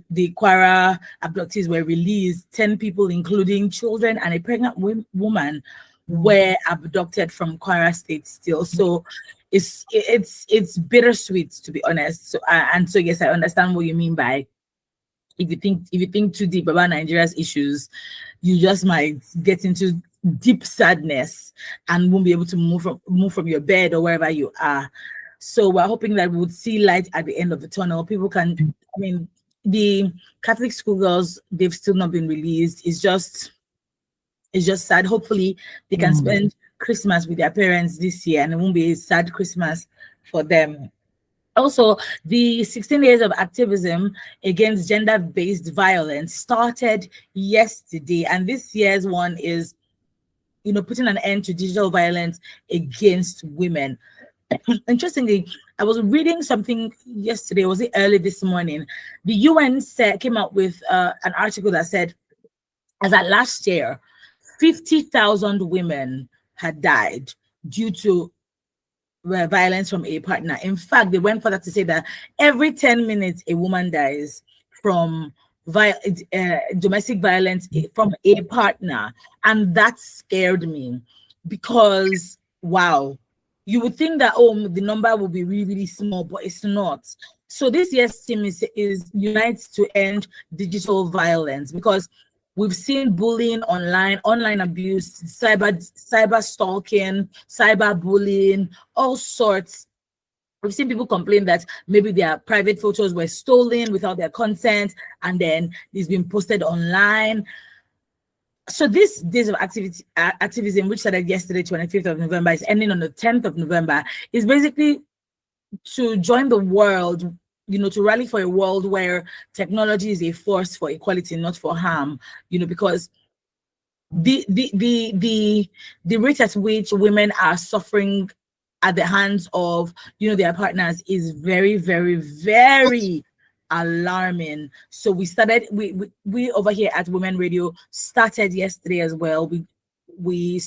the Kwara abductees were released, 10 people, including children and a pregnant woman, were abducted from Kwara State still. So it's bittersweet, to be honest. So and so yes, I understand what you mean by if you think too deep about Nigeria's issues, you just might get into deep sadness and won't be able to move from your bed or wherever you are. So we're hoping that we would see light at the end of the tunnel. People can, I mean, the Catholic schoolgirls, they've still not been released. It's just sad. Hopefully they can spend Christmas with their parents this year and it won't be a sad Christmas for them. Also, the 16 years of activism against gender-based violence started yesterday, and this year's one is, putting an end to digital violence against women. Interestingly, I was reading something yesterday, was it early this morning? The UN came out with an article that said, as at last year, 50,000 women had died due to violence from a partner. In fact, they went further to say that every 10 minutes a woman dies from domestic violence from a partner. And that scared me because, wow, you would think that, the number will be really, really small, but it's not. So this year's theme is Unite to End Digital Violence, because we've seen bullying online abuse, cyber stalking, cyber bullying, all sorts. We've seen people complain that maybe their private photos were stolen without their consent, and then it's been posted online. So this days of activism, which started yesterday, 25th of November, is ending on the 10th of November, is basically to join the world, to rally for a world where technology is a force for equality, not for harm, because the rate at which women are suffering at the hands of, their partners is very, very, very alarming. So we over here at Women Radio started yesterday as well. We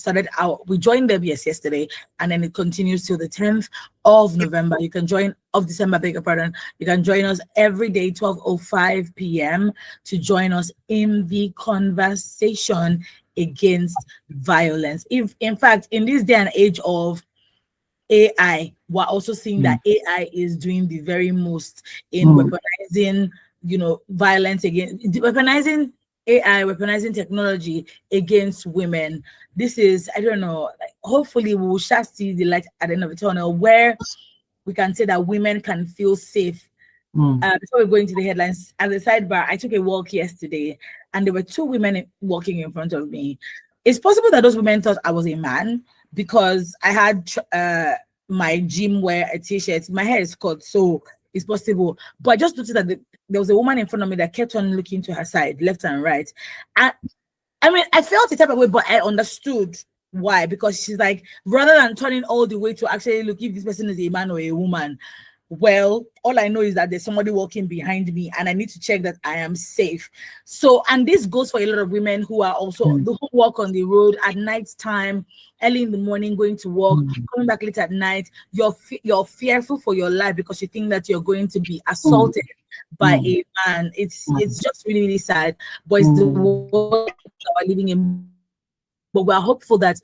joined them yesterday, and then it continues till the 10th of November. You can join of December, beg your pardon. You can join us every day, 12:05 p.m. to join us in the conversation against violence. If, in fact, in this day and age of AI, we're also seeing that AI is doing the very most in weaponizing, violence against, weaponizing AI, weaponizing technology against women. This is, I don't know, hopefully we will shall see the light at the end of the tunnel where we can say that women can feel safe. Before we go into the headlines, as a sidebar, I took a walk yesterday and there were two women walking in front of me. It's possible that those women thought I was a man because I had my gym wear, a t-shirt. My hair is cut, so it's possible. But I just noticed that there was a woman in front of me that kept on looking to her side, left and right. And I mean, I felt the type of way, but I understood why. Because she's like, rather than turning all the way to actually look if this person is a man or a woman, well, all I know is that there's somebody walking behind me and I need to check that I am safe. So, and this goes for a lot of women who are also who walk on the road at night time, early in the morning, going to work, coming back late at night. You're fearful for your life because you think that you're going to be assaulted by a man. It's just really, really sad. But it's the world that we're living in. But we're hopeful that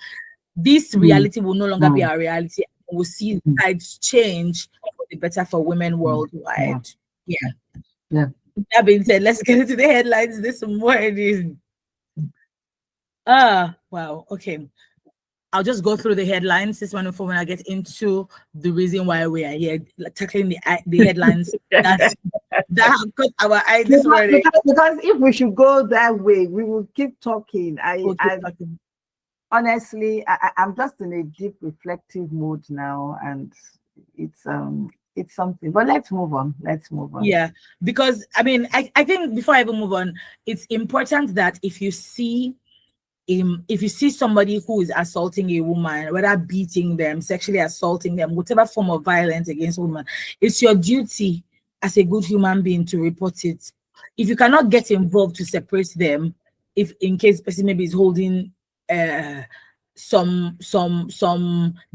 this reality will no longer be our reality. We'll see sides change for the better for women worldwide. Yeah. That being said, let's get into the headlines this morning. Wow. Okay. I'll just go through the headlines this morning when I get into the reason why we are here, tackling the headlines that have caught our eye this morning. Because if we should go that way, we will keep talking. Honestly, I'm just in a deep reflective mode now, and it's something. But let's move on. Yeah, because I mean, I think before I even move on, it's important that if you see somebody who is assaulting a woman, whether beating them, sexually assaulting them, whatever form of violence against a woman, it's your duty as a good human being to report it. If you cannot get involved to separate them, if in case the person maybe is holding some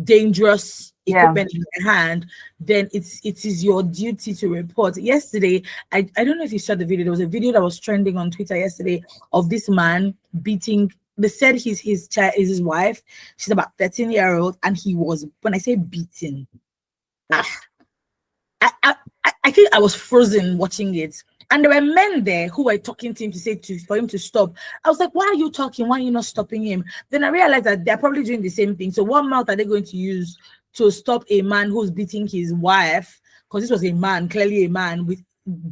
dangerous equipment in their hand, then it is your duty to report. Yesterday, I don't know if you saw the video. There was a video that was trending on Twitter yesterday of this man beating. They said his child is his wife. She's about 13-year-old, and he was, when I say beating, I, I think I was frozen watching it. And there were men there who were talking to him for him to stop. I was like, why are you talking? Why are you not stopping him? Then I realized that they're probably doing the same thing. So what mouth are they going to use to stop a man who's beating his wife? Because this was a man, clearly a man with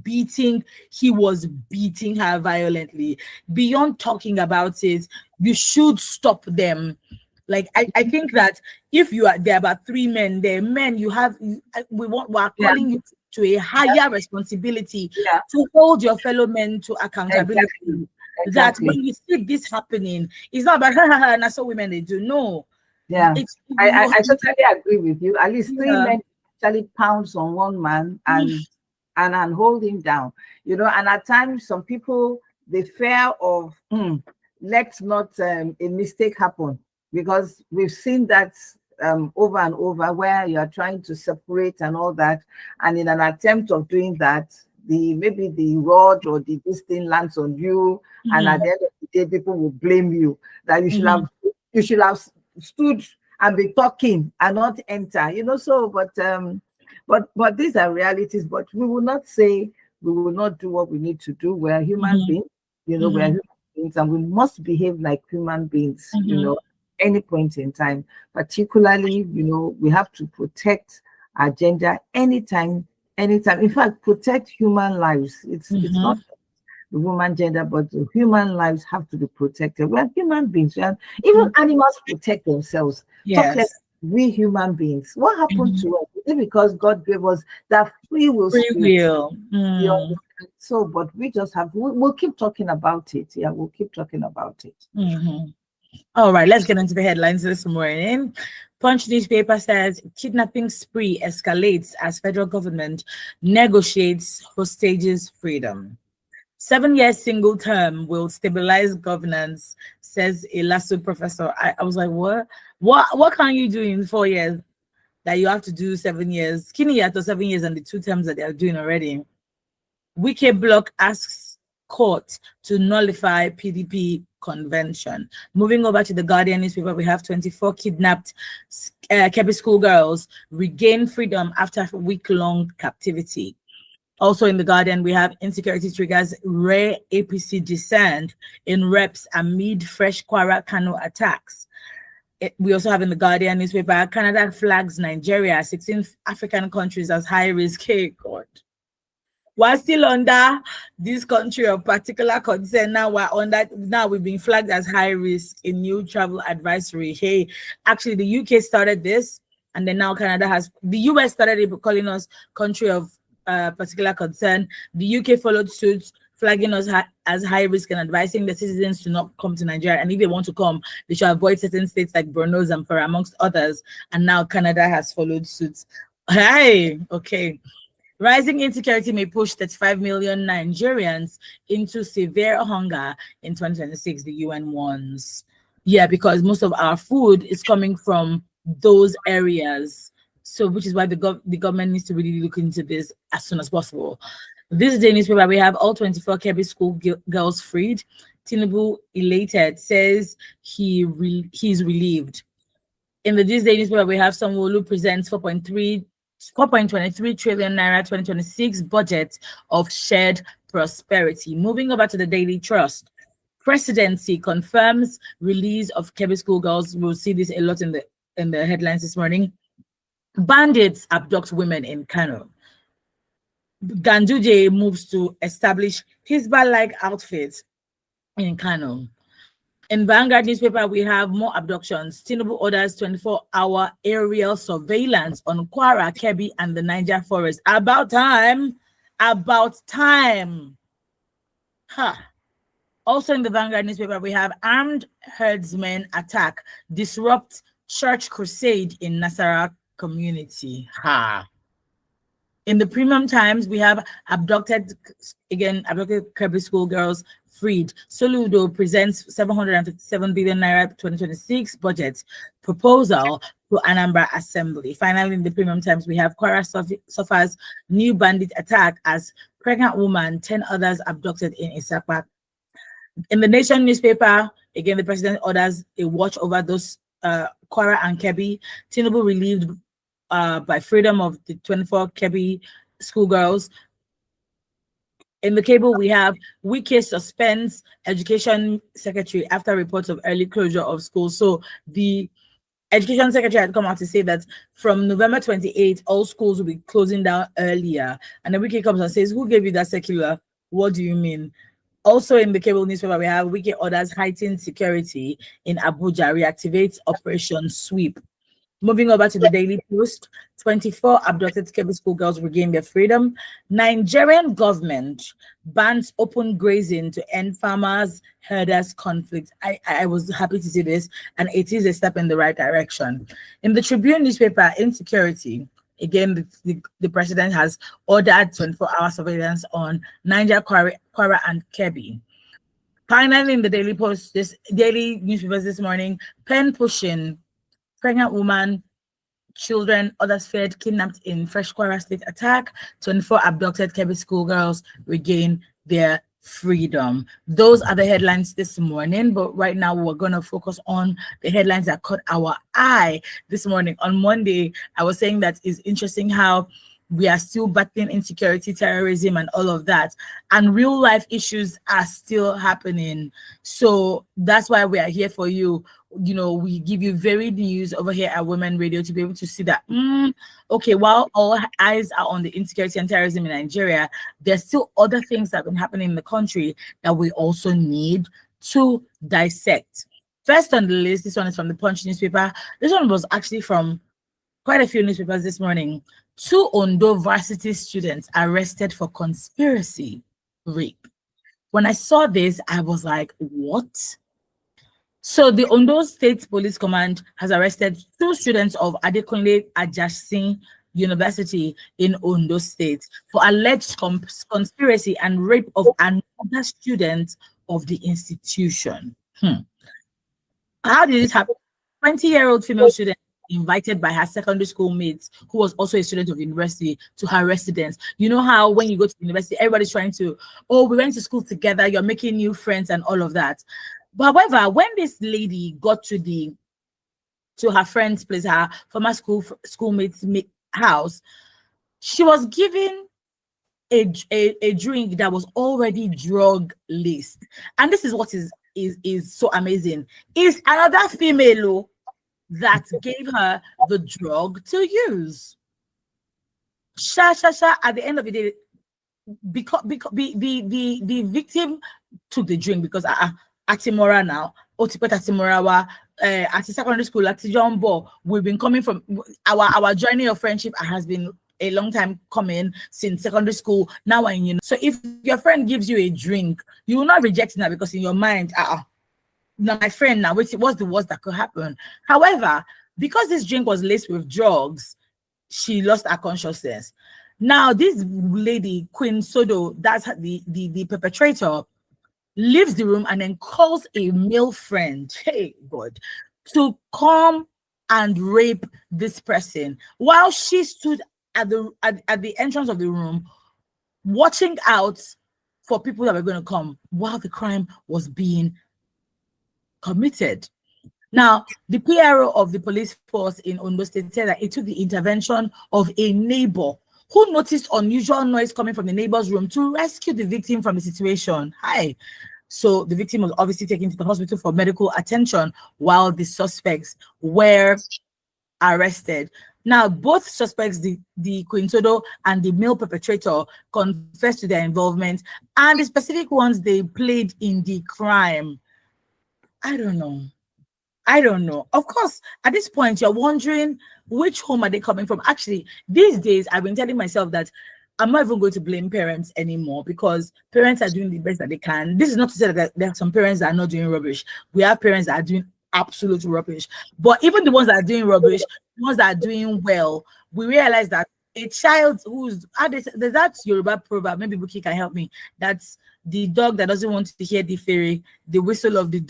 beating. He was beating her violently. Beyond talking about it, you should stop them. Like I think that if there are about 3 men, they're men, we are calling you to a higher responsibility to hold your fellow men to accountability. Exactly. That when you see this happening, it's not about and that's what women they do. No. Yeah. I totally agree with you. At least 3 men actually pounds on one man and hold him down. You know, and at times some people, the fear of let's not a mistake happen, because we've seen that over and over, where you are trying to separate and all that, and in an attempt of doing that, maybe the rod or this thing lands on you, and at the end of the day, people will blame you that you should have stood and be talking and not enter. You know, so but these are realities. But we will not say we will not do what we need to do. We are human beings. You know, we are human beings, and we must behave like human beings. You know, any point in time, particularly, you know, we have to protect our gender anytime. In fact, protect human lives. It's not the woman gender, but the human lives have to be protected. We're human beings. Even animals protect themselves. Yes. We human beings. What happened to us? Is it because God gave us that free will? So, but we just we'll keep talking about it. Yeah, we'll keep talking about it. All right, let's get into the headlines this morning. Punch newspaper says kidnapping spree escalates as federal government negotiates hostages' freedom. 7 years single term will stabilize governance, says a LASU professor. I was like, what can you do in 4 years that you have to do 7 years? Kini after 7 years and the 2 terms that they are doing already. Wike Block asks court to nullify PDP convention. Moving over to the Guardian newspaper, we have 24 kidnapped Kebbi schoolgirls regain freedom after a week-long captivity. Also in the Guardian, we have insecurity triggers rare APC descent in reps amid fresh Kwara Kano attacks. We also have in the Guardian newspaper, Canada flags Nigeria, 16 African countries as high risk. Hey, God. We're still under this country of particular concern. Now we've been flagged as high risk in new travel advisory. Hey, actually the UK started this, and then now the US started calling us country of particular concern. The UK followed suit, flagging us as high risk and advising the citizens to not come to Nigeria. And if they want to come, they should avoid certain states like Borno, Zamfara, amongst others. And now Canada has followed suit. Hey, okay. Rising insecurity may push 35 million Nigerians into severe hunger in 2026, the UN warns. Yeah, because most of our food is coming from those areas. So, which is why the government needs to really look into this as soon as possible. This day newspaper, we have all 24 Kebbi school girls freed. Tinubu elated, says he's relieved. In the This Day newspaper, we have Sanwo-Olu presents 4.23 trillion naira 2026 budget of shared prosperity. Moving over to the Daily Trust, presidency confirms release of Kebbi schoolgirls. We'll see this a lot in the headlines this morning. Bandits abduct women in Kano. Ganduje moves to establish Hisbah-like outfits in Kano. In Vanguard newspaper, we have more abductions. Tinubu orders 24-hour aerial surveillance on Kwara, Kebbi, and the Niger forest. About time. Huh. Also in the Vanguard newspaper, we have armed herdsmen attack, disrupt church crusade in Nasarawa community. Ha. In the premium times, we have abducted Kirby schoolgirls freed. Soludo presents 757 billion naira 2026 budget proposal to Anambra Assembly. Finally, in the premium times, we have Kwara suffers new bandit attack as pregnant woman, 10 others abducted in Isapa. In the Nation newspaper, again, the president orders a watch over those Kwara and Kebbi. Tinubu relieved by freedom of the 24 Kebbi schoolgirls. In the cable, we have Wike suspends education secretary after reports of early closure of schools. So the education secretary had come out to say that from November 28th, all schools will be closing down earlier. And then Wike comes and says, who gave you that circular? What do you mean? Also in the cable newspaper, we have Wike orders heightened security in Abuja, reactivates Operation Sweep. Moving over to the Daily Post, 24 abducted Kebbi schoolgirls regain their freedom. Nigerian government bans open grazing to end farmers herders conflict. I was happy to see this, and it is a step in the right direction. In the Tribune newspaper, insecurity. Again, the president has ordered 24-hour surveillance on Niger, Kwara, and Kebbi. Finally, in the Daily Post, this daily newspapers this morning, pen pushing, pregnant woman, children, others feared kidnapped in Fresh Kwara State attack. 24 abducted Kebbi schoolgirls regain their freedom. Those are the headlines this morning, but right now we're going to focus on the headlines that caught our eye this morning. On Monday, I was saying that it's interesting how we are still battling insecurity, terrorism, and all of that, and real life issues are still happening. So that's why we are here for you. You know, we give you varied news over here at Women Radio to be able to see that, okay, while all eyes are on the insecurity and terrorism in Nigeria, there's still other things that have been happening in the country that we also need to dissect. First on the list, this one is from the Punch newspaper. This one was actually from quite a few newspapers this morning. 2 Ondo varsity students arrested for conspiracy rape. When I saw this, I was like, what? So the Ondo State Police Command has arrested 2 students of Adekunle Ajasin University in Ondo State for alleged conspiracy and rape of another student of the institution. How did this happen? 20-year-old female student invited by her secondary school mates, who was also a student of university, to her residence. You know how when you go to university, everybody's trying to, oh, we went to school together, you're making new friends and all of that. But however, when this lady got to her friend's place, her former schoolmate's house, she was given a drink that was already drug laced. And this is what is so amazing. Is another female that gave her the drug to use. At the end of the day, because the victim took the drink because Atimora now, Otipet Atimorawa, at the secondary school, at Jumbo, we've been coming from our journey of friendship has been a long time coming since secondary school. Now, so if your friend gives you a drink, you will not reject it because in your mind, now my friend, now what's the worst that could happen? However, because this drink was laced with drugs, she lost her consciousness. Now this lady, Queen Sodo, that's the perpetrator, leaves the room and then calls a male friend, hey God, to come and rape this person while she stood at the entrance of the room watching out for people that were going to come while the crime was being committed. Now, the PRO of the police force in Ondo State said that it took the intervention of a neighbor who noticed unusual noise coming from the neighbor's room to rescue the victim from the situation. So the victim was obviously taken to the hospital for medical attention while the suspects were arrested. Now, both suspects, the Queen Sodo and the male perpetrator, confessed to their involvement, and the specific ones they played in the crime, I don't know. Of course, at this point, you're wondering which home are they coming from. Actually, these days, I've been telling myself that I'm not even going to blame parents anymore because parents are doing the best that they can. This is not to say that there are some parents that are not doing rubbish. We have parents that are doing absolute rubbish. But even the ones that are doing rubbish, the ones that are doing well, we realize that a child who's there's that Yoruba proverb, maybe Buki can help me. That's the dog that doesn't want to hear the fairy, the whistle of the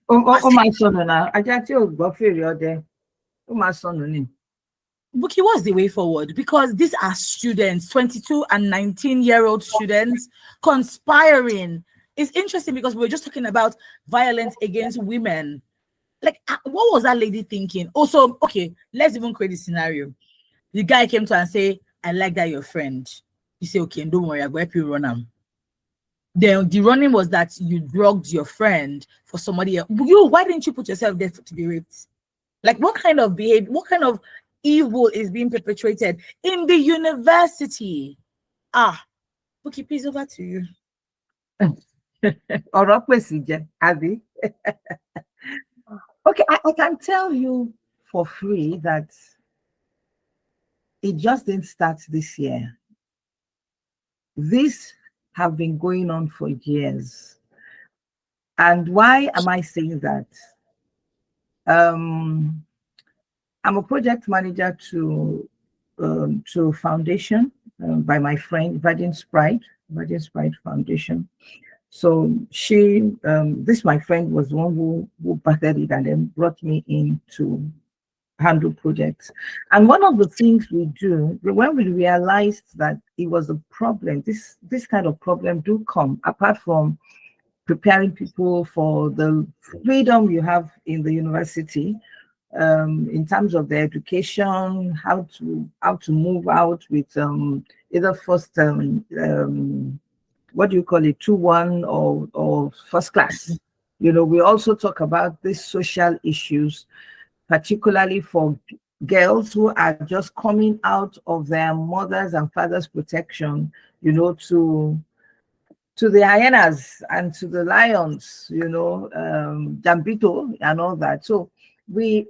my son now. I just go fairy there. My son. Buki, what's the way forward? Because these are students, 22 and 19-year-old students conspiring. It's interesting because we're just talking about violence against women. Like, what was that lady thinking? Also, okay, let's even create a scenario. The guy came to her and say, I like that your friend. You say, okay, don't worry, I'll go help you run him. Then the running was that you drugged your friend for somebody else. Why didn't you put yourself there to be raped? Like, what kind of behavior, what kind of evil is being perpetrated in the university? Okay, please, over to you. Abby. Okay, I can tell you for free that it just didn't start this year. This have been going on for years. And why am I saying that? I'm a project manager to foundation by my friend Virgin Sprite Foundation. So she, this my friend was one who battered it and then brought me in to handle projects. And one of the things we do when we realized that it was a problem, this kind of problem do come apart from preparing people for the freedom you have in the university, in terms of their education, how to move out with either first what do you call it, 2-1 or first class. You know, we also talk about these social issues, particularly for girls who are just coming out of their mothers and fathers' protection, you know, to the hyenas and to the lions, you know, Jambito and all that. So we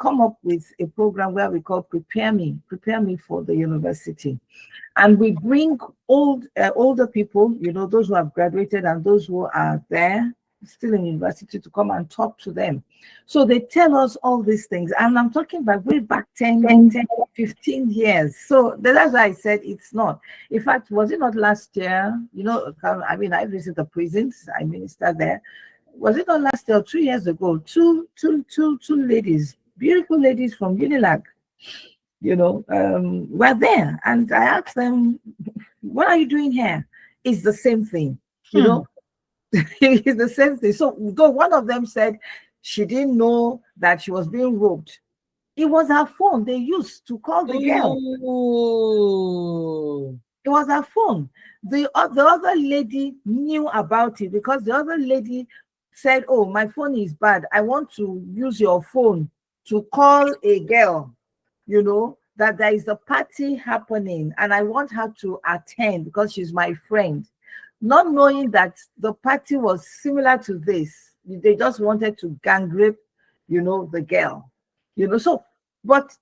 come up with a program where we call Prepare Me for the University. And we bring older people, you know, those who have graduated and those who are there still in university to come and talk to them. So they tell us all these things. And I'm talking about way back 10, 15 years. So that's why I said it's not. In fact, was it not last year? You know, I mean, I visited the prisons. I ministered there. Was it not last year or 2 years ago? Two ladies, beautiful ladies from Unilag, you know, were there. And I asked them, what are you doing here? It's the same thing, you know. It's the same thing. So though one of them said she didn't know that she was being robbed. It was her phone they used to call the girl. It was her phone. The other lady knew about it because the other lady said, oh, my phone is bad. I want to use your phone to call a girl, you know, that there is a party happening and I want her to attend because she's my friend. Not knowing that the party was similar to this. They just wanted to gang rape, you know, the girl, you know. So, but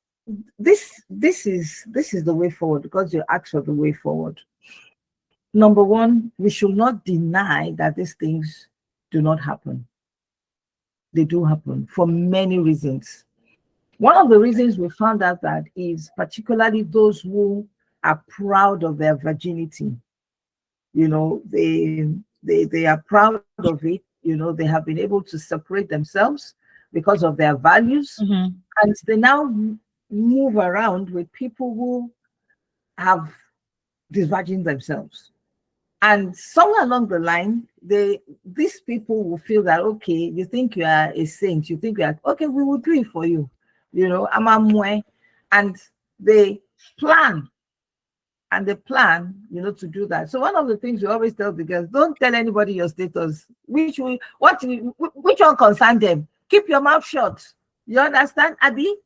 this is the way forward because you asked for the way forward. Number one, we should not deny that these things do not happen. They do happen for many reasons. One of the reasons we found out that is particularly those who are proud of their virginity. You know, they are proud of it. You know, they have been able to separate themselves because of their values, and they now move around with people who have disvirgined themselves. And somewhere along the line, these people will feel that, okay, you think you are a saint, you think you are, okay, we will do it for you. You know, and they plan. And they plan, you know, to do that. So one of the things we always tell the girls, don't tell anybody your status. Which one concerns them? Keep your mouth shut. You understand, Abby?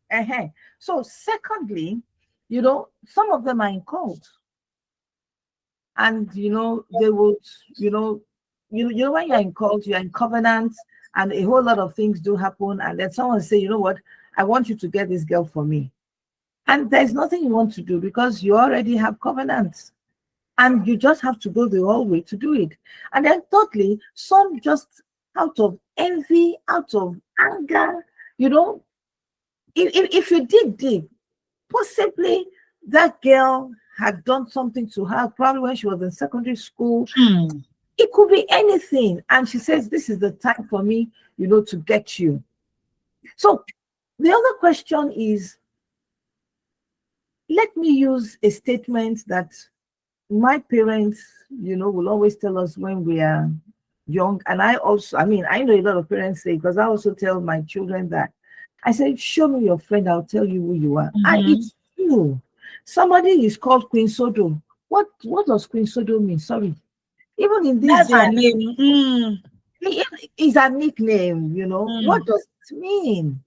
So secondly, you know, some of them are in cult. And, you know, they would, you know, when you're in cult, you're in covenant, and a whole lot of things do happen. And then someone say, you know what, I want you to get this girl for me. And there's nothing you want to do because you already have covenants and you just have to go the whole way to do it. And then thirdly, some just out of envy, out of anger, you know, if you dig deep, possibly that girl had done something to her, probably when she was in secondary school. It could be anything. And she says, this is the time for me, to get you. So the other question is, let me use a statement that my parents, will always tell us when we are young. And I know a lot of parents say, because I also tell my children that. I say, show me your friend, I'll tell you who you are. And it's true. Somebody is called Queen Sodo. What does Queen Sodo mean? Sorry. Even in this That's her name. It's a nickname, What does it mean?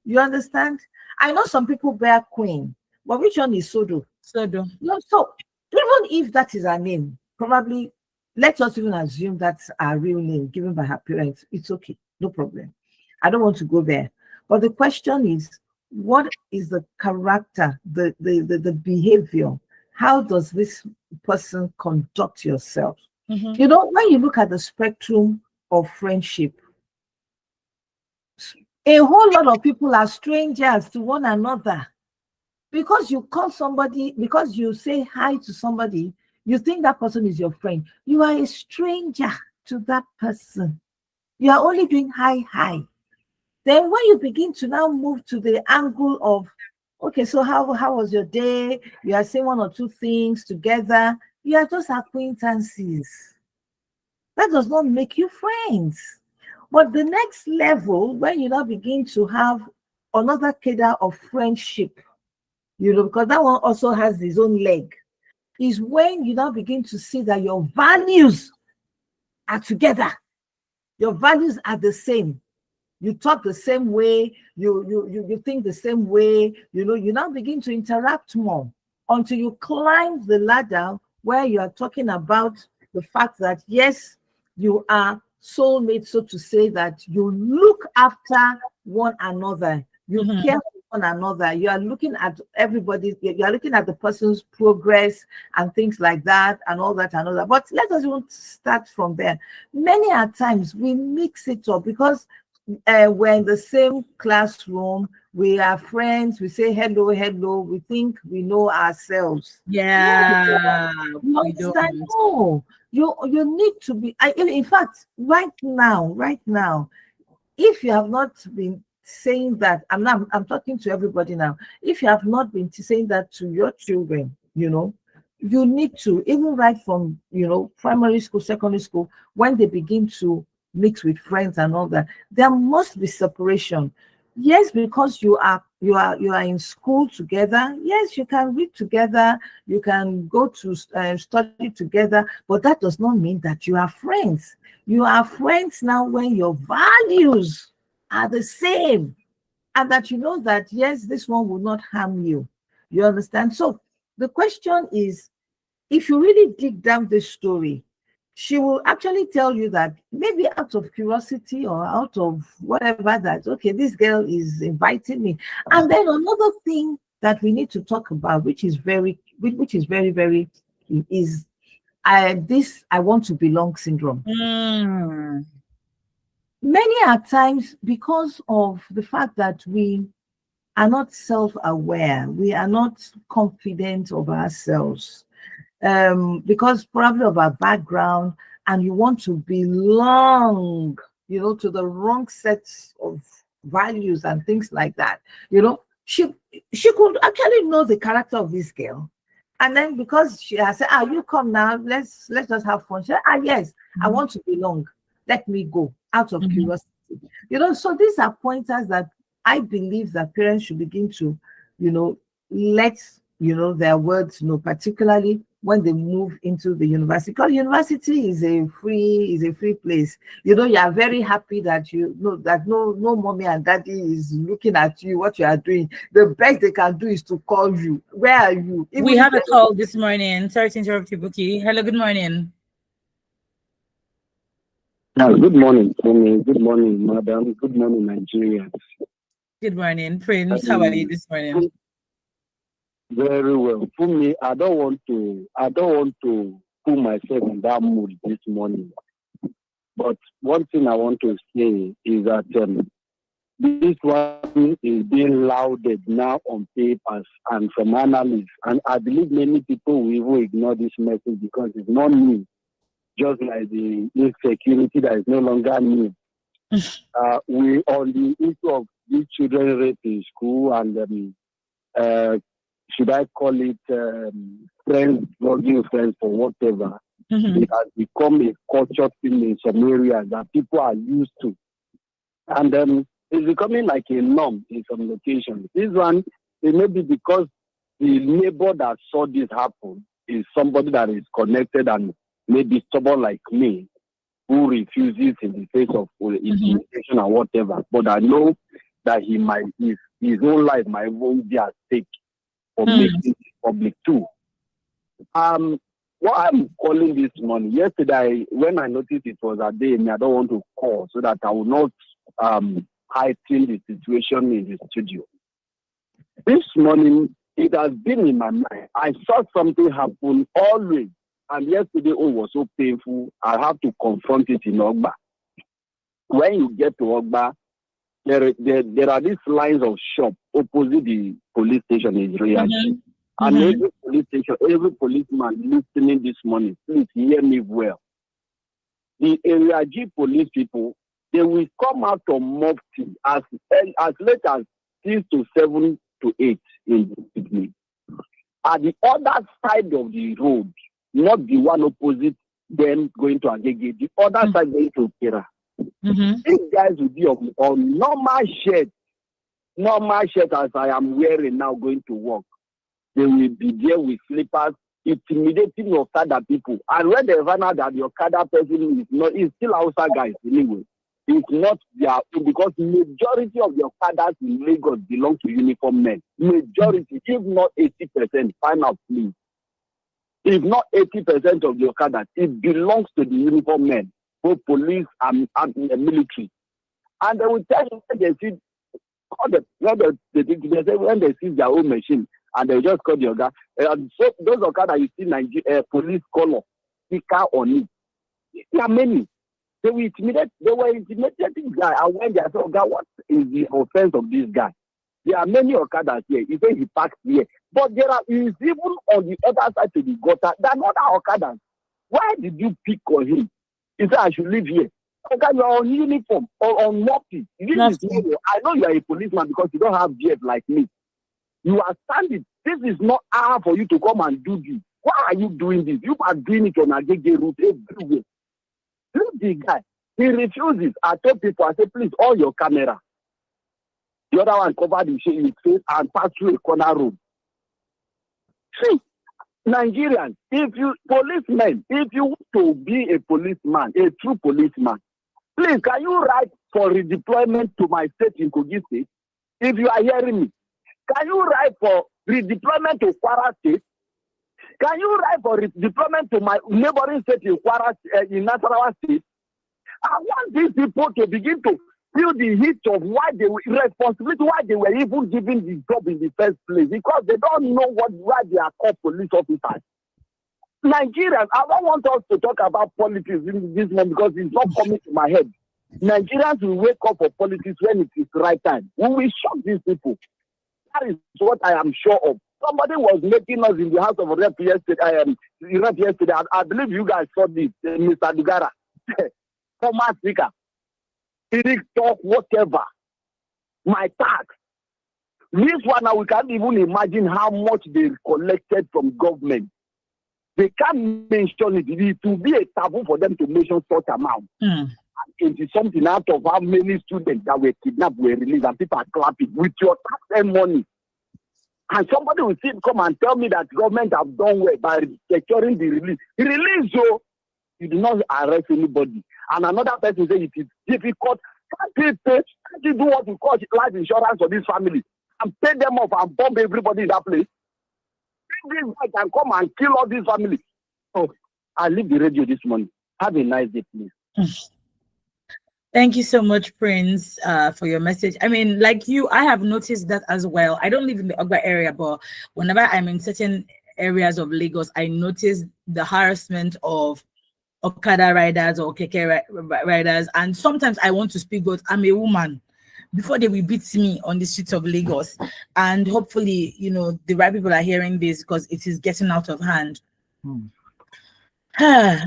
You understand? I know some people bear Queen, but which one is Sodo? Sodo. No, so even if that is her name, probably let us even assume that's her real name given by her parents. It's okay, no problem. I don't want to go there. But the question is, what is the character, the behavior? How does this person conduct yourself? When you look at the spectrum of friendship, a whole lot of people are strangers to one another. Because you call somebody, because you say hi to somebody, you think that person is your friend. You are a stranger to that person. You are only doing hi. Then when you begin to now move to the angle of, okay, so how was your day? You are saying one or two things together. You are just acquaintances. That does not make you friends. But the next level, when you now begin to have another cadre of friendship, because that one also has its own leg, is when you now begin to see that your values are together. Your values are the same. You talk the same way, you think the same way, you now begin to interact more until you climb the ladder where you are talking about the fact that, yes, you are soulmates, so to say, that you look after one another. You care for one another. You are looking at everybody. You are looking at the person's progress and things like that and all that and all that. But let us even start from there. Many a times we mix it up because we're in the same classroom. We are friends. We say hello. We think we know ourselves. Yeah. You understand? No. You need to be. In fact, right now, if you have not been saying that, I'm talking to everybody now. If you have not been saying that to your children, you need to, even right from primary school, secondary school, when they begin to mix with friends and all that, there must be separation. Yes, because you are in school together. Yes, you can read together, you can go to study together, but that does not mean that you are friends. You are friends now when your values are the same, and that you know that, yes, this one will not harm you. You understand? So the question is, if you really dig down this story, she will actually tell you that maybe out of curiosity or out of whatever, that, okay, this girl is inviting me. And then another thing that we need to talk about, which is very, very, is this I want to belong syndrome. Many a times, because of the fact that we are not self-aware, we are not confident of ourselves, because probably of our background, and you want to belong, to the wrong sets of values and things like that. She could actually know the character of this girl, and then because she has said, you come now, let's just have fun. She said, yes, I want to belong. Let me go, out of curiosity. So these are pointers that I believe that parents should begin to, let their words know, particularly when they move into the university. Because university is a free place. You are very happy that you know that no mommy and daddy is looking at you, what you are doing. The best they can do is to call you. Where are you? Even we have a call this morning. Sorry to interrupt you, Buki. Hello, good morning. Good morning, Tommy. Good morning, madam. Good morning, Nigeria. Good morning, Prince. How are you this morning? Very well. For me, I don't want to put myself in that mood this morning. But one thing I want to say is that this one is being lauded now on papers and from analysts. And I believe many people will even ignore this message because it's not new. Just like the insecurity that is no longer new. We on the issue of these children raped in school and should I call it friends, blogging friends or whatever, it has become a culture thing in some areas that people are used to. And it's becoming like a norm in some locations. This one, it may be because the neighbor that saw this happen is somebody that is connected and maybe stubborn like me, who refuses in the face of intimidation and whatever. But I know that he might, his own life might even be at stake for making it public too. What I'm calling this morning, yesterday, when I noticed it was a day, I don't want to call so that I will not heighten the situation in the studio. This morning, it has been in my mind. I saw something happen always. And yesterday, oh, it was so painful. I have to confront it in Ogba. When you get to Ogba, there are these lines of shop opposite the police station in Israel. And every police station, every policeman listening this morning, please hear me well. The Area G police people, they will come out of Mufti as late as 6 to 7 to 8 in the evening. At the other side of the road, not the one opposite them going to Agege, the other side going to Kira. These guys will be on normal shirt as I am wearing now going to work. They will be there with slippers, intimidating Okada people. And when they find out that the Okada person is still outside guys anyway, it's not their own, because majority of the Okadas in Lagos belong to uniform men. Majority, if not 80%, find out please. If not 80% of the Okadas, it belongs to the uniform men, both police and military. And they will tell you when they see when they see their own machine, and they just call the Oga. So those Okada you see Nigeria police color, sticker on it. There are many. They were intimidating guy, and when they say, Oga, what is the offense of this guy? There are many Okadas here. He said he parked here. But there is even on the other side to the gutter, there are other Okadas. Why did you pick on him? He said, I should live here. Okay, you are on uniform or on Murphy. I know you are a policeman because you don't have beard like me. You are standing. This is not hour for you to come and do this. Why are you doing this? You are doing it on a Agege route everywhere. Look the guy. He refuses. I told people, I said, please, on your camera. The other one covered his face and passed through a corner room. See, Nigerians, if you want to be a policeman, a true policeman, please, can you write for redeployment to my state in Kogi State? If you are hearing me, can you write for redeployment to Kwara State? Can you write for redeployment to my neighboring state in Nasarawa State? I want these people to begin to feel the heat of why they were responsibility, why they were even given the job in the first place, because they don't know why they are called police officers. Nigerians, I don't want us to talk about politics in this moment because it's not coming to my head. Nigerians will wake up for politics when it is the right time. We will shock these people. That is what I am sure of. Somebody was making us in the House of Rep yesterday. I believe you guys saw this, Mr. Dugara, former speaker. He talk whatever. My tax. This one now we can't even imagine how much they collected from government. They can't mention it. It will be a taboo for them to mention such amount. It is something out of how many students that were kidnapped were released and people are clapping with your tax and money. And somebody will come and tell me that government have done well by securing the release. The release, so you do not arrest anybody. And another person say it is difficult. Can't you do what you call life insurance for this family and pay them off and bomb everybody in that place? This guy can come and kill all these families. Oh, I leave the radio this morning. Have a nice day, please. Thank you so much, Prince, for your message. I mean, like you, I have noticed that as well. I don't live in the Ogba area, but whenever I'm in certain areas of Lagos, I notice the harassment of Okada riders or Keke riders. And sometimes I want to speak, but I'm a woman. before they will beat me on the streets of Lagos. And hopefully, the right people are hearing this because it is getting out of hand.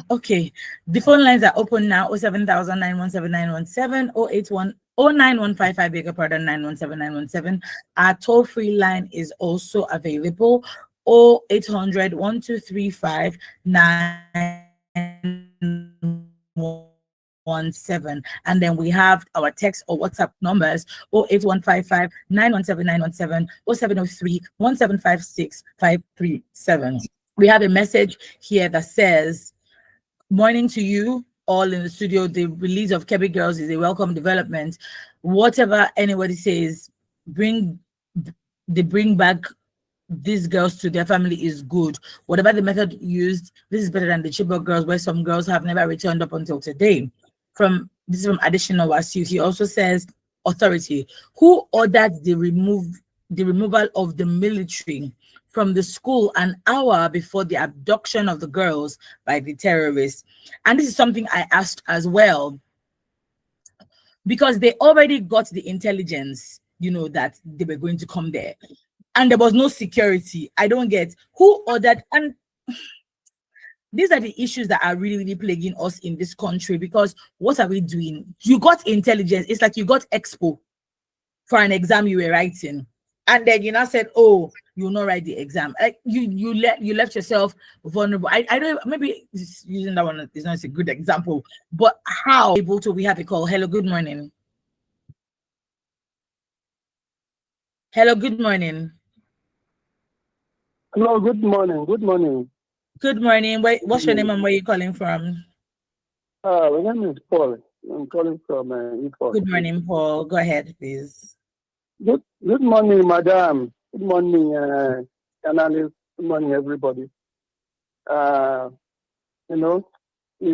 Okay, the phone lines are open now. 07000917917 09155 beg your pardon 917917. Our toll-free line is also available. 0800 1235 917. And then we have our text or WhatsApp numbers 08155 917 917 0703 1756 537. We have a message here that says, morning to you all in the studio. The release of Kebbi Girls is a welcome development. Whatever anybody says, bring back these girls to their family is good. Whatever the method used, this is better than the Chibok girls, where some girls have never returned up until today. This is from Additional Wasu. He also says, authority, who ordered the removal of the military from the school an hour before the abduction of the girls by the terrorists? And this is something I asked as well, because they already got the intelligence, that they were going to come there, and there was no security. I don't get who ordered. And these are the issues that are really, really plaguing us in this country, because what are we doing? You got intelligence. It's like you got expo for an exam you were writing, and then you now said, oh, you will not write the exam. Like you left yourself vulnerable. I don't, maybe using that one is not a good example, but how able to we have a call? Hello, good morning. Hello, good morning. Hello, good morning. Good morning. Good morning. What's your name and where are you calling from? My name is Paul. I'm calling from Ifo. Good morning, Paul. Go ahead, please. Good morning, madam. Good morning, analyst. Good morning, everybody. It's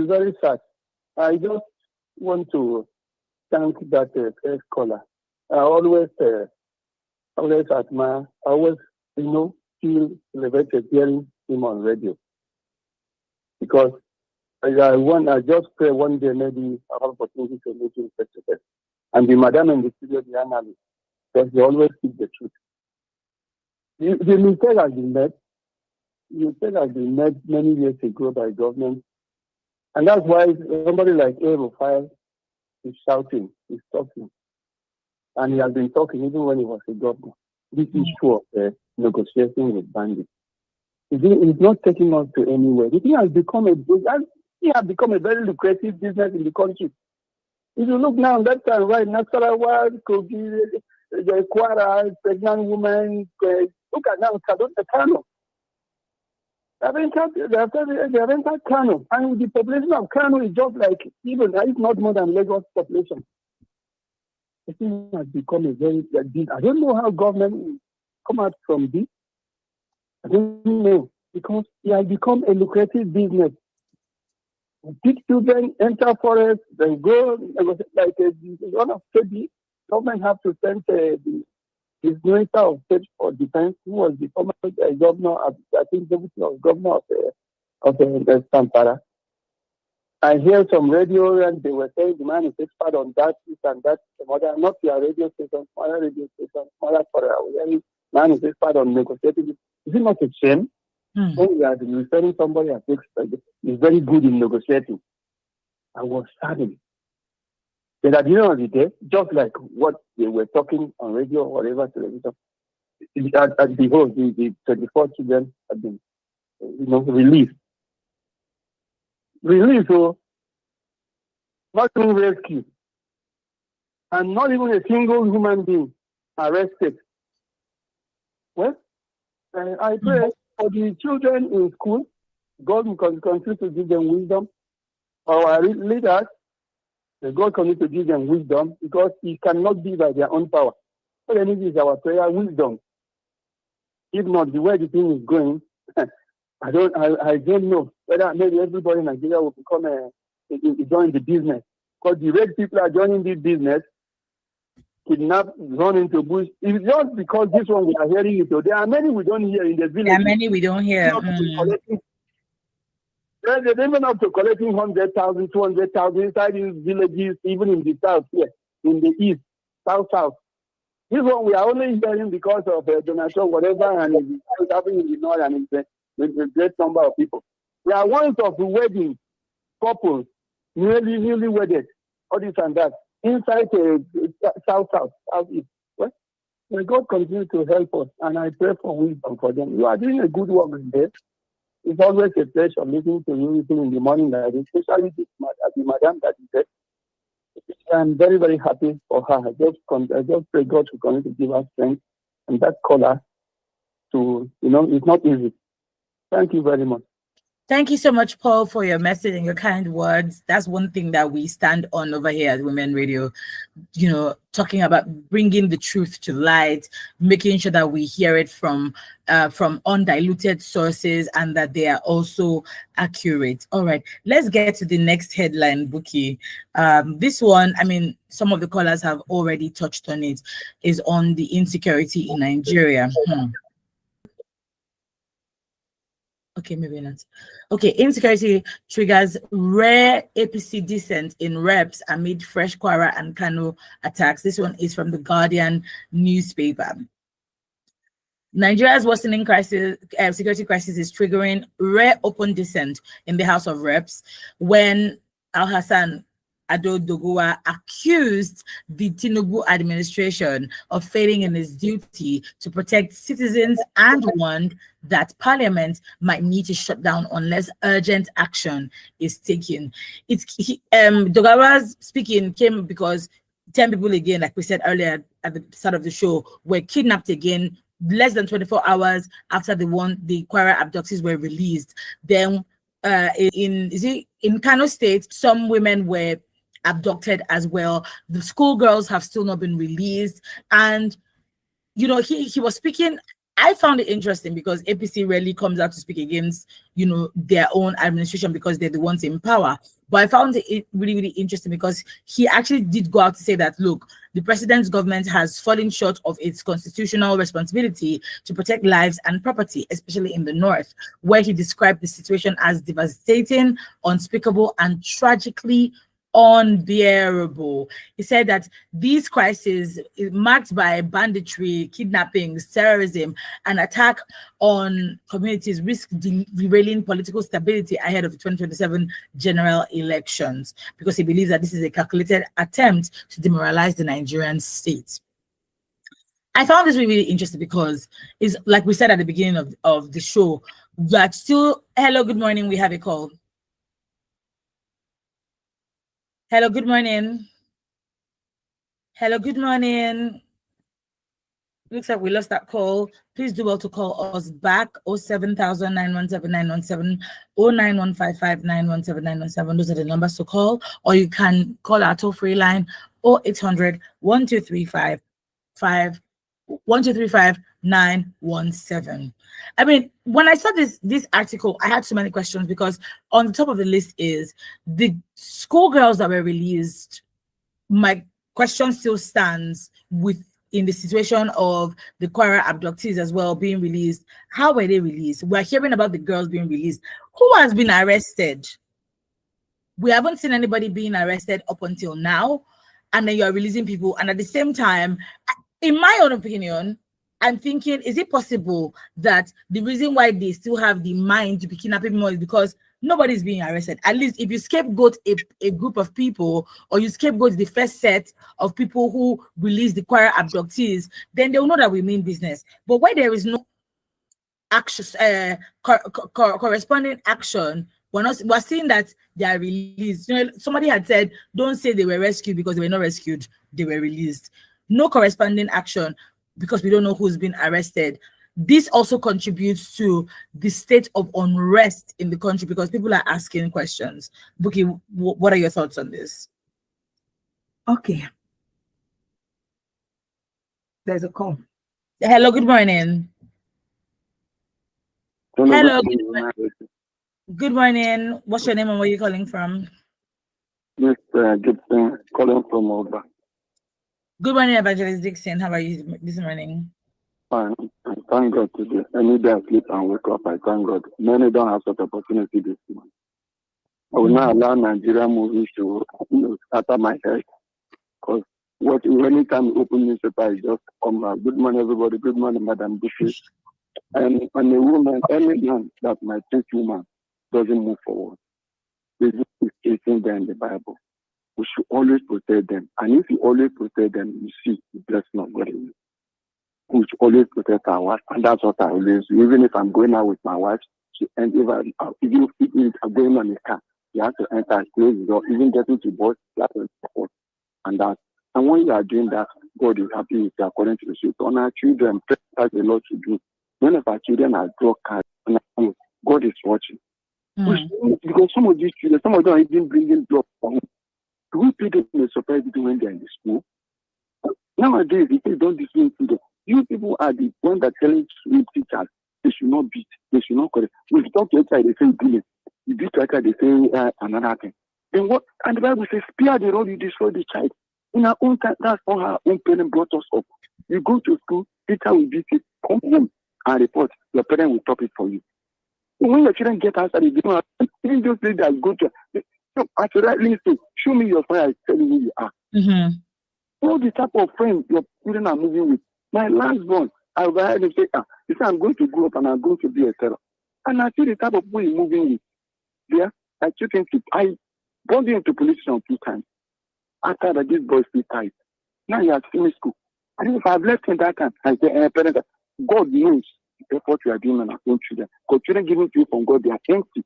very sad. I just want to thank that first caller. I always admire, feel elevated hearing him on radio. Because I just pray one day maybe I have opportunity to meet him face to face. And the madam in the studio, the analyst, because they always speak the truth. The mistake has been made. The mistake has been made many years ago by government. And that's why somebody like Rufai is shouting, is talking. And he has been talking even when he was a governor. This issue of negotiating with bandits. It's not taking us to anywhere. The thing has become a very lucrative business in the country. If you look now, left and right, Nasarawa, Kogi, the Kwara, pregnant women, look at now, Kano. They have entered Kano. And the population of Kano is just like, even if not more than Lagos population. The thing has become a very big. I don't know how government will come out from this. I don't know, because it has become a lucrative business. Teach children, enter forest, then go, like one of Kebbi, government have to send his Minister of State for Defense, who was the former governor, I think deputy of governor of Sampara. I hear some radio and they were saying the man is expert on that, this and that, not your radio station, smaller radio station, smaller for our man is expert on negotiating. Is it not a shame? When we are referring somebody as expert, is very good in negotiating. I was saddened. But at the end of the day, just like what they were talking on radio or whatever television, at the 24 children have been released. So not even rescued. And not even a single human being arrested. Well, I pray for the children in school. God will continue to give them wisdom. Our leaders, God continue to give them wisdom, because it cannot be by their own power. All they need is our prayer, wisdom. If not, the way the thing is going, I don't know whether maybe everybody in Nigeria will become join the business. Because the red people are joining this business, kidnap, run into bush. It's just because this one we are hearing it. There are many we don't hear in the village. There are many we don't hear. They're even up to collecting 100,000, 200,000 inside these villages, even in the south here, in the east. South. This one we are only hearing because of Donald Trump, whatever, and it's happening in the north, and it's a great number of people. We are one of the wedding couples, newly wedded, all this and that, inside Southeast. Well, may God continue to help us, and I pray for wisdom for them. You are doing a good work in there. It's always a pleasure listening to you even in the morning like this, especially the madam that is there. I'm very, very happy for her. I just pray God to continue to give her strength and that color to, it's not easy. Thank you very much. Thank you so much, Paul, for your message and your kind words. That's one thing that we stand on over here at Women Radio, talking about bringing the truth to light, making sure that we hear it from undiluted sources and that they are also accurate. All right, let's get to the next headline, Buki. This one, some of the callers have already touched on it, is on the insecurity in Nigeria. Okay, maybe not. Okay, insecurity triggers rare APC dissent in reps amid fresh Kwara and Kano attacks. This one is from the Guardian newspaper. Nigeria's worsening security crisis is triggering rare open dissent in the House of Reps when Al-Hassan Ado Doguwa accused the Tinubu administration of failing in its duty to protect citizens and warned that Parliament might need to shut down unless urgent action is taken. Doguwa's speaking came because 10 people again, like we said earlier at the start of the show, were kidnapped again less than 24 hours after the Kwara abductees were released. Then in Kano State, some women were abducted as well. The schoolgirls have still not been released, and he was speaking. I found it interesting because APC rarely comes out to speak against their own administration because they're the ones in power. But I found it really, really interesting because he actually did go out to say that, look, the president's government has fallen short of its constitutional responsibility to protect lives and property, especially in the north, where he described the situation as devastating, unspeakable, and tragically unbearable. He said that these crises marked by banditry, kidnappings, terrorism, and attack on communities risk derailing political stability ahead of the 2027 general elections, because he believes that this is a calculated attempt to demoralize the Nigerian state. I found this really, really interesting because it's like we said at the beginning of the show, that still, hello, good morning, we have a call. Hello, good morning. Hello, good morning. Looks like we lost that call. Please do well to call us back. 07000-917-917, 09155-917-917. Those are the numbers to call. Or you can call our toll-free line 0800-1235-917. When I saw this article, I had so many questions because on the top of the list is the schoolgirls that were released. My question still stands in the situation of the Kwara abductees as well being released. How were they released? We're hearing about the girls being released. Who has been arrested? We haven't seen anybody being arrested up until now. And then you're releasing people. And at the same time, in my own opinion, I'm thinking, is it possible that the reason why they still have the mind to be kidnapping more is because nobody's being arrested? At least if you scapegoat a group of people, or you scapegoat the first set of people who release the Kwara abductees, then they'll know that we mean business. But why there is no action, corresponding action, we're seeing that they are released. Somebody had said, don't say they were rescued because they were not rescued, they were released. No corresponding action because we don't know who's been arrested. This also contributes to the state of unrest in the country because people are asking questions. Buki, what are your thoughts on this? Okay. There's a call. Hello, good morning. Hello. Good morning. What's your name and where are you calling from? Yes, Gibson, calling from Oba. Good morning, Evangelist Dixon. How are you this morning? Fine. I thank God today. Any day I sleep and wake up, I thank God. Many don't have such opportunity this morning. I will not allow Nigerian movies to scatter my head because anytime you open newspaper, you just come out. Good morning, everybody. Good morning, Madam Buffet. And a woman, any man that might think woman doesn't move forward. This is written there in the Bible. We should always protect them. And if you always protect them, you see the blessing of God in you. We should always protect our wife. And that's what I always do. Even if I'm going out with my wife, and even if I'm going on a car, you have to enter, close the door, even getting to board, and that. And when you are doing that, God is happy with you according to the scripture. On our children, has a lot to do. None of our children are drug cards. God is watching. Because some of these children, some of them are even bringing drugs from home. Do we pay them a surprise when they're in the school? Nowadays, if they don't discipline children, you people are the ones that telling teachers they should not beat, they should not correct. If you talk to a child, they say bullying. You beat a child, they say another thing. Then what? And the Bible says, spare the rod, you destroy the child. In our own time, that's how our own parents brought us up. You go to school, teacher will beat it, come home and report. Your parent will stop it for you. When your children get outside, they don't have, even those ladies that go to, as you rightly say, show me your friend, I tell you who you are. All the type of friends your children are moving with. My last born, I overheard him say, he said, I'm going to grow up and I'm going to be a terror. And I see the type of people he's moving with. Yeah, I took him to, I brought him to police station 2 times. After that, this boy still tight. Now he has finished school. And if I've left him that time, I say, parents, God knows the effort you are doing on our own children. Because children given to you from God, they are empty.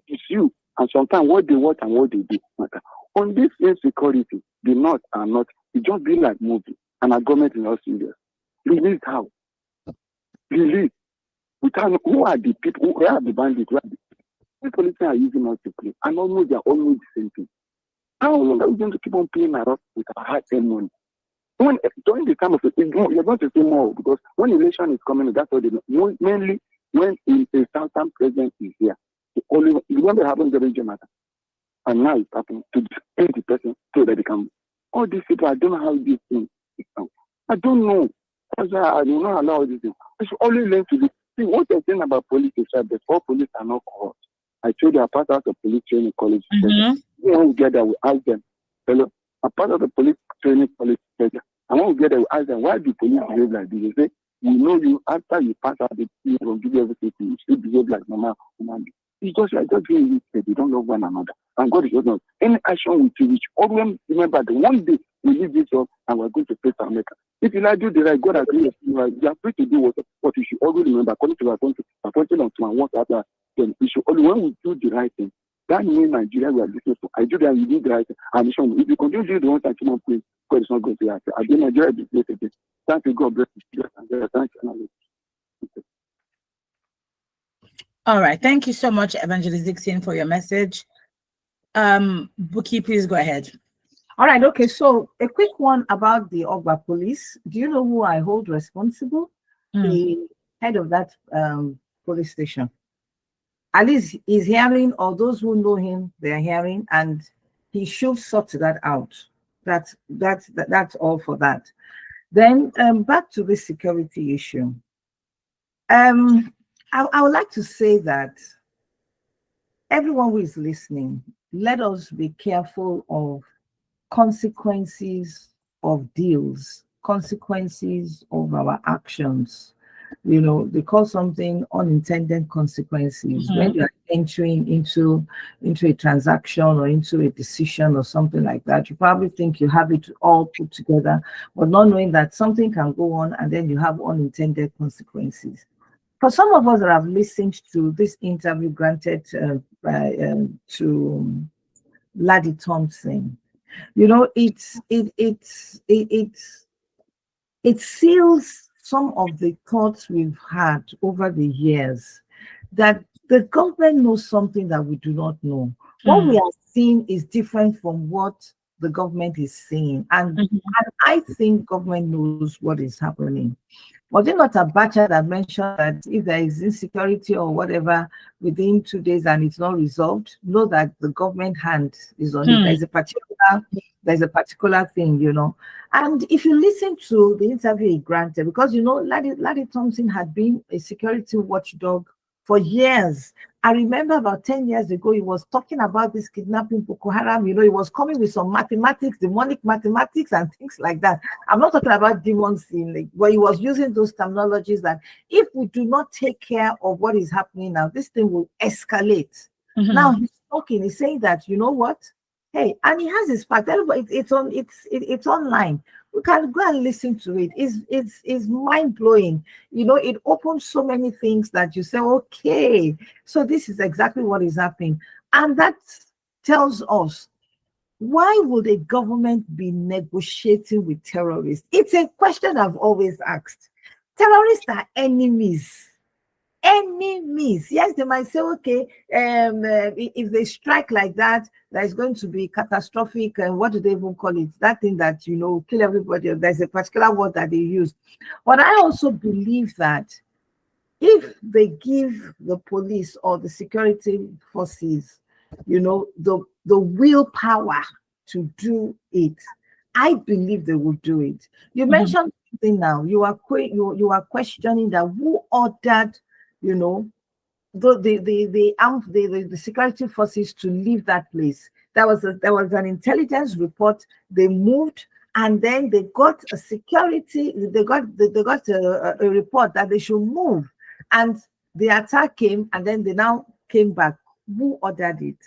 It's you. And sometimes what they want and what they do matter. On this insecurity, the not are not, it just be like movie. And our government is not serious. Release how? Release. Without, who are the people? Who are the bandits? Who are the politicians are using us to play? And almost they are almost the same thing. How long are we going to keep on paying our with our hard-earned money? During the time of it, you're going to see more because when election is coming, that's what they know. Mainly when a southern president is here. You remember it happened during Jonathan. And now it's happening to pay the person so that they can. All these people, I don't know how these things become. I don't know. That's why I do not allow these things. We should always learn to do. See, what they're saying about police is that the 4 police are not corrupt. I told you I'm part of the police training college. When we get there, we ask them, fellow, I'm part of the police training college. And when we get there, we ask them, why do police behave like this? They say, we know you, after you pass out the team, will give you everything, you still behave like normal human being. It's just like just doing this, they don't love one another. And God is not any action with you, which always remember that one day we leave this up and we're going to face our maker. If you like do the right, God has given you are free to do what you should always remember, according to our country, appointed unto and what after, then we should always, when we do the right thing, that means Nigeria we are listening to. I do that, you do the right thing. And if you continue to do the one that human please, God is not going to happen. I do Nigeria this place again. Thank you, God bless you. Thank you. All right. Thank you so much, Evangelist Dixon, for your message. Buki, please go ahead. All right. Okay. So a quick one about the Ogba police. Do you know who I hold responsible? The head of that police station. At least he's hearing, or those who know him, they are hearing, and he should sort that out. That's all for that. Then back to the security issue. I would like to say that everyone who is listening, let us be careful of consequences of deals, consequences of our actions. You know, they call something unintended consequences. When you're entering into a transaction or into a decision or something like that, you probably think you have it all put together, but not knowing that something can go on and then you have unintended consequences. For some of us that have listened to this interview granted to Laddie Thompson, you know, it seals some of the thoughts we've had over the years that the government knows something that we do not know. What we are seeing is different from what the government is saying, and I think government knows what is happening. Was it not Abacha that mentioned that if there is insecurity or whatever within 2 days and it's not resolved, know that the government hand is on it. There's a particular thing, you know. And if you listen to the interview he granted, because you know, Laddie Thompson had been a security watchdog for years. I remember about 10 years ago, he was talking about this kidnapping Boko Haram. You know, he was coming with some mathematics, demonic mathematics and things like that. I'm not talking about demons but he was using those terminologies that if we do not take care of what is happening now, this thing will escalate. Now he's talking, he's saying that, you know what? Hey, and he has his fact. It's online. We can go and listen to it. It's mind-blowing. You know, it opens so many things that you say, okay, so this is exactly what is happening. And that tells us, why would a government be negotiating with terrorists? It's a question I've always asked. Terrorists are enemies. Enemies. Yes, they might say, okay, if they strike like that, that is going to be catastrophic. And what do they even call it? That thing that, you know, kill everybody. There's a particular word that they use. But I also believe that if they give the police or the security forces, you know, the willpower to do it, I believe they will do it. You mentioned something now. You are questioning that who ordered, you know, the security forces to leave that place. There was an intelligence report. They moved, and then they got a security. They got a report that they should move, and the attack came, and then they now came back. Who ordered it?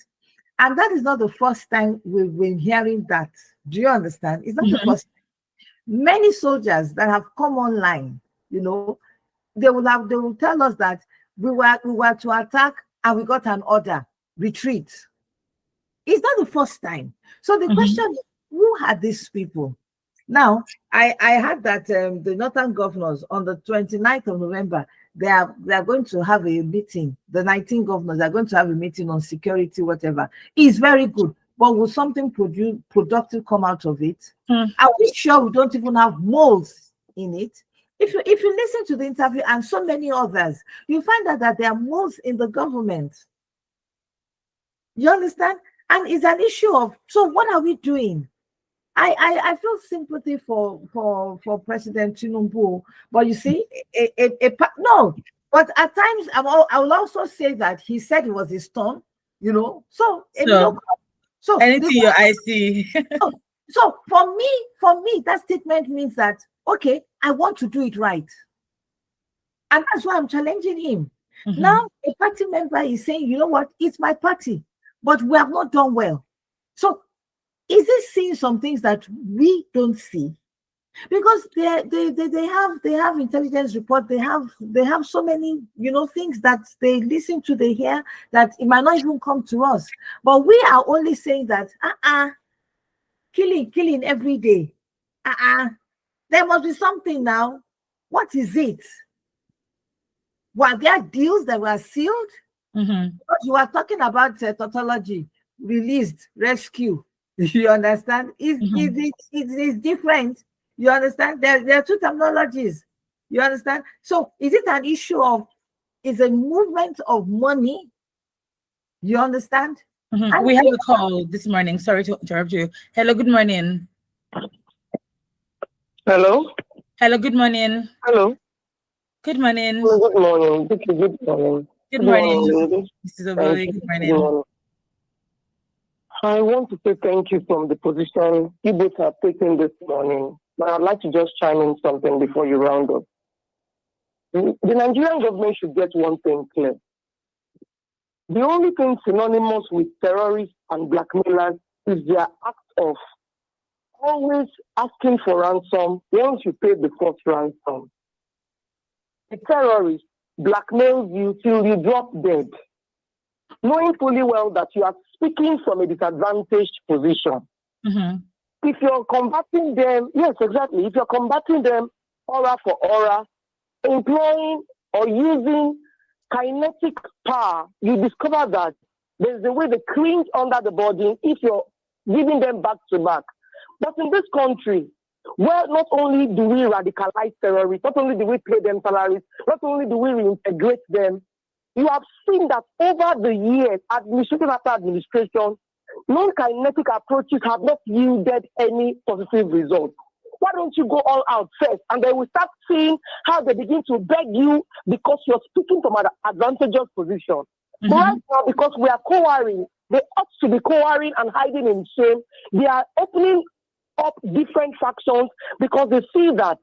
And that is not the first time we've been hearing that. Do you understand? It's not the first time. Many soldiers that have come online, you know, they will tell us that we were to attack and we got an order, retreat. It's not the first time. So the question is, who had these people? Now, I heard that the northern governors on the 29th of November, they are going to have a meeting. The 19 governors are going to have a meeting on security, whatever. It's very good. But will something productive come out of it? Are we sure we don't even have moles in it? If you listen to the interview and so many others, you find out that there are moles in the government. You understand? And it's an issue of, so what are we doing? I feel sympathy for President Tinubu, but you see, no. But at times, I will also say that he said it was his turn, you know. So anything your eyes see. So for me, that statement means that, okay, I want to do it right. And that's why I'm challenging him. Now, a party member is saying, you know what, it's my party, but we have not done well. So is he seeing some things that we don't see? Because they have intelligence report, they have so many, you know, things that they listen to, they hear, that it might not even come to us. But we are only saying that killing every day. There must be something now. What is it? Were there deals that were sealed? You are talking about tautology, released, rescue. You understand? It's different. You understand? There are two terminologies. You understand? So is it an issue of, is a movement of money? You understand? We have a call this morning. Sorry to interrupt you. Hello, good morning. Hello. Hello, good morning. Hello. Good morning. Good morning. Good morning. Good morning. This is a very good morning. I want to say thank you from the position you both have taken this morning. But I'd like to just chime in something before you round up. The Nigerian government should get one thing clear. The only thing synonymous with terrorists and blackmailers is their act of always asking for ransom once you pay the first ransom. The terrorist blackmails you till you drop dead, knowing fully well that you are speaking from a disadvantaged position. If you're combating them, yes, exactly. If you're combating them aura for aura, employing or using kinetic power, you discover that there's a way they cringe under the body if you're giving them back to back. But in this country, where not only do we radicalize terrorists, not only do we pay them salaries, not only do we reintegrate them, you have seen that over the years, administration after administration, non-kinetic approaches have not yielded any positive results. Why don't you go all out first? And then we start seeing how they begin to beg you because you're speaking from an advantageous position. But right now, because we are cowering, they ought to be cowering and hiding in shame. They are opening up different factions because they see that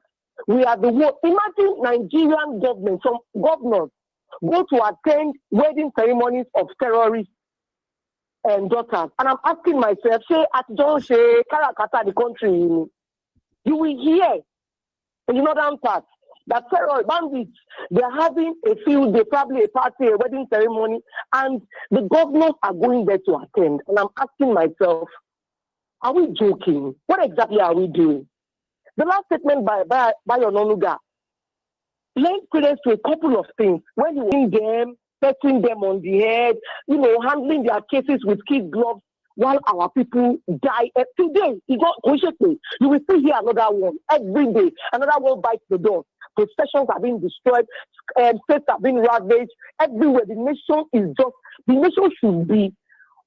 we are the world. Imagine Nigerian government, some governors go to attend wedding ceremonies of terrorists and daughters. And I'm asking myself, say at John Shea, Karakata, the country, you will hear in the northern part that terror bandits, they're having a field day, probably a party, a wedding ceremony, and the governors are going there to attend. And I'm asking myself, are we joking? What exactly are we doing? The last statement by Ononuga lends credence to a couple of things. When you win them, touching them on the head, handling their cases with kid gloves while our people die. Today, you will still hear another one every day. Another one bites the dust. Processions are being destroyed. States are being ravaged. Everywhere, the nation should be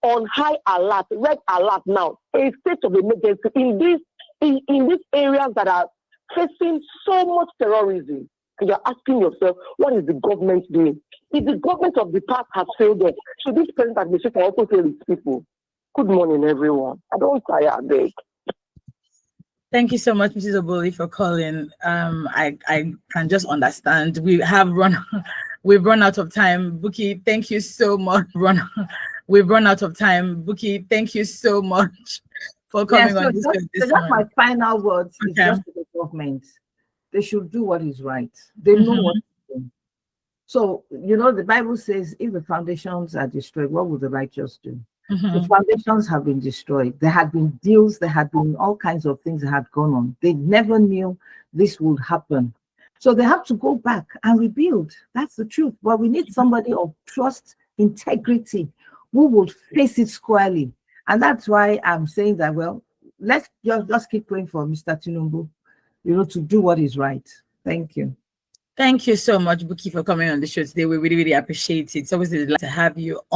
on high alert, red alert now. A state of emergency in these areas that are facing so much terrorism. And you're asking yourself, what is the government doing? If the government of the past has failed us, should this present administration also fail its people? Good morning, everyone. I don't tire, I beg. Thank you so much, Mrs. Oboli, for calling. I can just understand. We've run out of time. Buki, thank you so much. We've run out of time. Buki, thank you so much for coming on this show this morning. My final words is just to the government. They should do what is right. They know what to do. So, the Bible says, if the foundations are destroyed, what will the righteous do? The foundations have been destroyed. There had been deals, there had been all kinds of things that had gone on. They never knew this would happen. So they have to go back and rebuild. That's the truth. But we need somebody of trust, integrity, who will face it squarely. And that's why I'm saying that, let's just keep praying for Mr. Tinubu, to do what is right. Thank you. Thank you so much, Buki, for coming on the show today. We really, really appreciate it. It's always a delight to have you on.